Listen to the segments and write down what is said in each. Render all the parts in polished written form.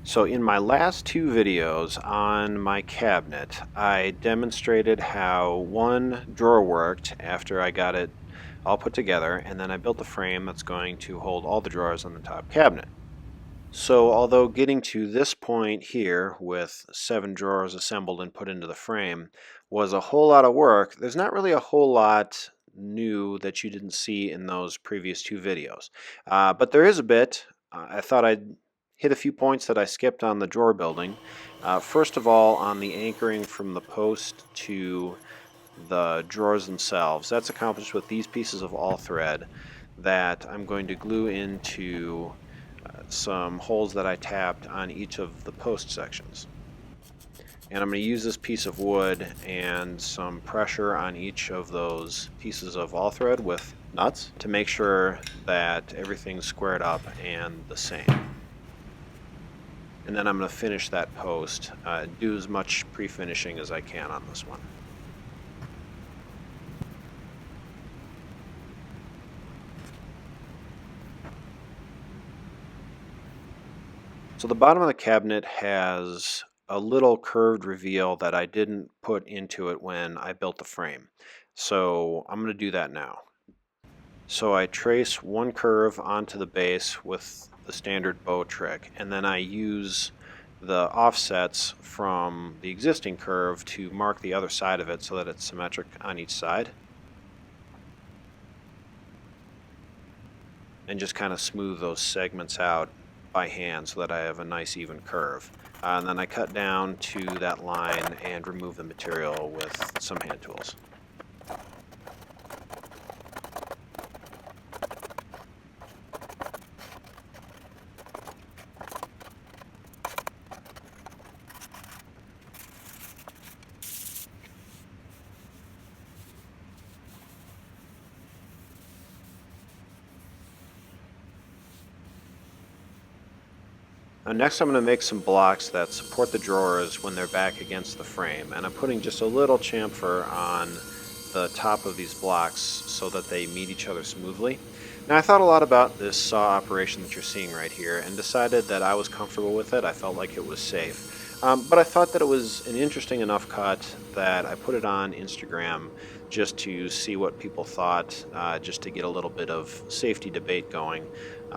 So in my last two videos on my cabinet, I demonstrated how one drawer worked after I got it all put together, and then I built a frame that's going to hold all the drawers on the top cabinet. So although getting to this point here with 7 drawers assembled and put into the frame was a whole lot of work, there's not really a whole lot new that you didn't see in those previous two videos. But there is a bit. I thought I'd hit a few points that I skipped on the drawer building. First of all, on the anchoring from the post to the drawers themselves. That's accomplished with these pieces of all thread that I'm going to glue into some holes that I tapped on each of the post sections. And I'm going to use this piece of wood and some pressure on each of those pieces of all thread with nuts to make sure that everything's squared up and the same. And then I'm going to finish that post, do as much pre-finishing as I can on this one. So the bottom of the cabinet has a little curved reveal that I didn't put into it when I built the frame. So I'm going to do that now. So I trace one curve onto the base with the standard bow trick, and then I use the offsets from the existing curve to mark the other side of it so that it's symmetric on each side. And just kind of smooth those segments out by hand so that I have a nice even curve. And then I cut down to that line and remove the material with some hand tools. Next I'm going to make some blocks that support the drawers when they're back against the frame, and I'm putting just a little chamfer on the top of these blocks so that they meet each other smoothly. Now I thought a lot about this saw operation that you're seeing right here and decided that I was comfortable with it. I felt like it was safe. But I thought that it was an interesting enough cut that I put it on Instagram just to see what people thought, just to get a little bit of safety debate going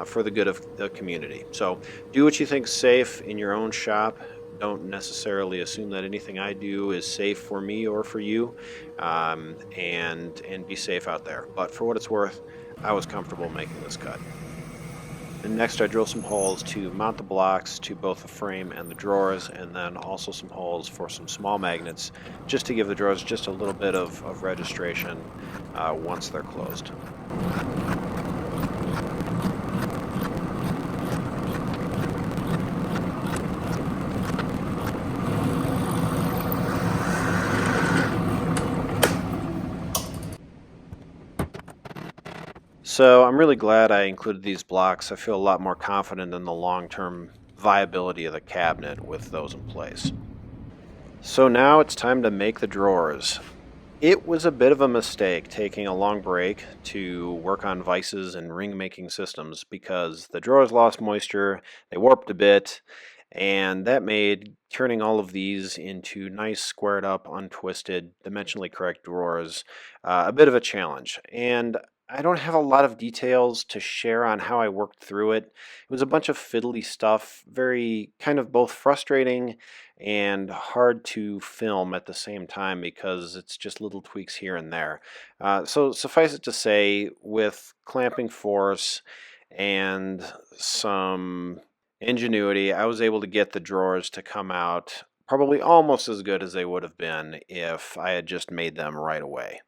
for the good of the community. So do what you think's safe in your own shop. Don't necessarily assume that anything I do is safe for me or for you, and be safe out there. But for what it's worth, I was comfortable making this cut. And next I drill some holes to mount the blocks to both the frame and the drawers, and then also some holes for some small magnets just to give the drawers just a little bit of registration once they're closed. So I'm really glad I included these blocks. I feel a lot more confident in the long-term viability of the cabinet with those in place. So now it's time to make the drawers. It was a bit of a mistake taking a long break to work on vices and ring making systems because the drawers lost moisture, they warped a bit, and that made turning all of these into nice squared up, untwisted, dimensionally correct drawers a bit of a challenge. And I don't have a lot of details to share on how I worked through it. It was a bunch of fiddly stuff, very kind of both frustrating and hard to film at the same time because it's just little tweaks here and there. So suffice it to say, with clamping force and some ingenuity, I was able to get the drawers to come out probably almost as good as they would have been if I had just made them right away.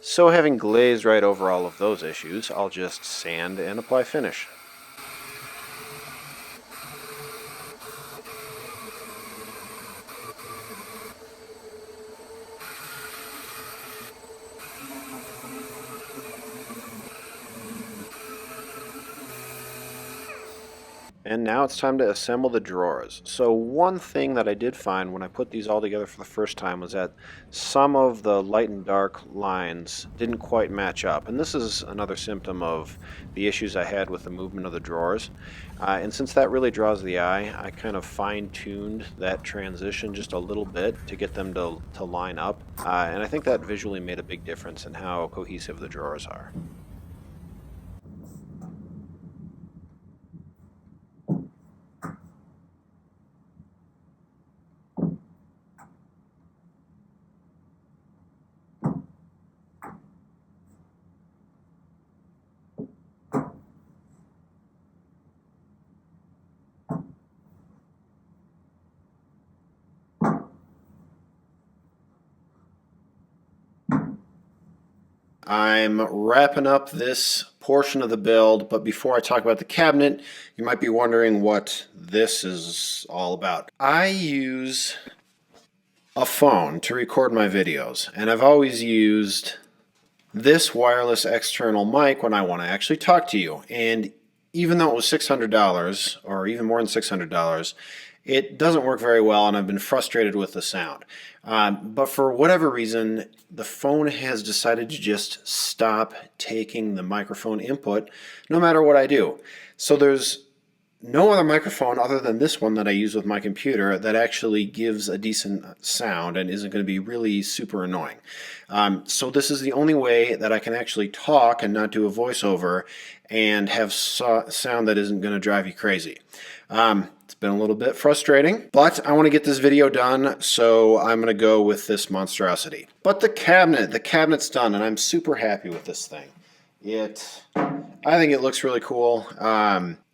So having glazed right over all of those issues, I'll just sand and apply finish. And now it's time to assemble the drawers. So one thing that I did find when I put these all together for the first time was that some of the light and dark lines didn't quite match up. And this is another symptom of the issues I had with the movement of the drawers. And since that really draws the eye, I kind of fine-tuned that transition just a little bit to get them to line up. And I think that visually made a big difference in how cohesive the drawers are. I'm wrapping up this portion of the build, but before I talk about the cabinet, you might be wondering what this is all about. I use a phone to record my videos, and I've always used this wireless external mic when I want to actually talk to you. And even though it was $600 or even more than $600, it doesn't work very well, and I've been frustrated with the sound. But for whatever reason, the phone has decided to just stop taking the microphone input no matter what I do. So there's no other microphone other than this one that I use with my computer that actually gives a decent sound and isn't going to be really super annoying. So this is the only way that I can actually talk and not do a voiceover and have sound that isn't going to drive you crazy. It's been a little bit frustrating, but I want to get this video done, so I'm going to go with this monstrosity. But the cabinet's done, and I'm super happy with this thing. I think it looks really cool.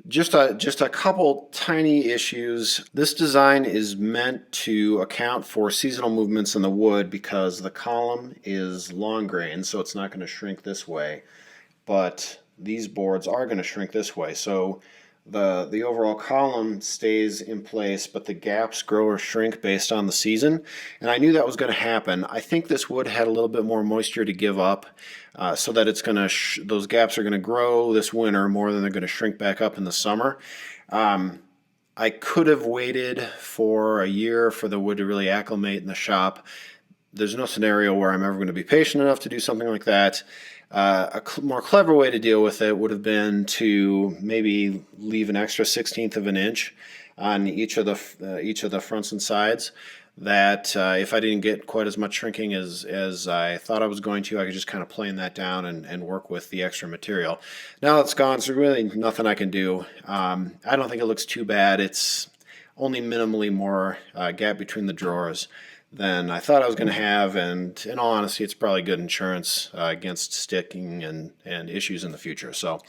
Just a couple tiny issues. This design is meant to account for seasonal movements in the wood because the column is long grain, so it's not going to shrink this way. But these boards are going to shrink this way. So the overall column stays in place, but the gaps grow or shrink based on the season. And I knew that was going to happen. I think this wood had a little bit more moisture to give up, so that it's going to those gaps are going to grow this winter more than they're going to shrink back up in the summer. I could have waited for a year for the wood to really acclimate in the shop. There's no scenario where I'm ever going to be patient enough to do something like that. A more clever way to deal with it would have been to maybe leave an extra 1/16 of an inch on each of the fronts and sides. That if I didn't get quite as much shrinking as I thought I was going to, I could just kind of plane that down and work with the extra material. Now it's gone, so really nothing I can do. I don't think it looks too bad. It's only minimally more gap between the drawers than I thought I was going to have, and in all honesty, it's probably good insurance against sticking and issues in the future. So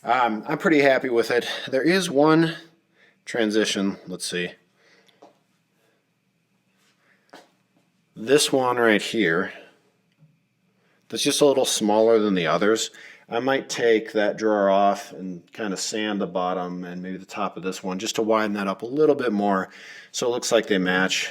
I'm pretty happy with it. There is one transition. Let's see. This one right here, that's just a little smaller than the others. I might take that drawer off and kind of sand the bottom and maybe the top of this one just to widen that up a little bit more so it looks like they match.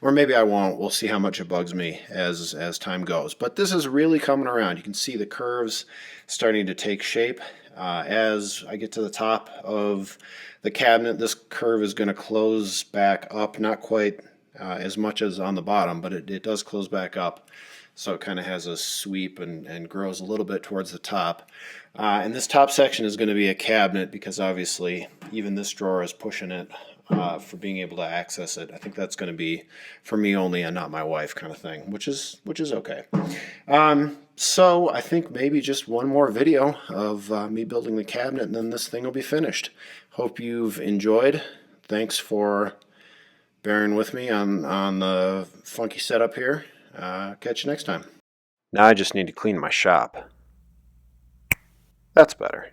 Or maybe I won't. We'll see how much it bugs me as time goes. But this is really coming around. You can see the curves starting to take shape. As I get to the top of the cabinet, this curve is going to close back up, not quite as much as on the bottom, but it does close back up. So it kind of has a sweep and grows a little bit towards the top. And this top section is going to be a cabinet because obviously even this drawer is pushing it for being able to access it. I think that's going to be for me only and not my wife kind of thing, which is okay. So I think maybe just one more video of me building the cabinet and then this thing will be finished. Hope you've enjoyed. Thanks for bearing with me on the funky setup here. Catch you next time. Now I just need to clean my shop. That's better.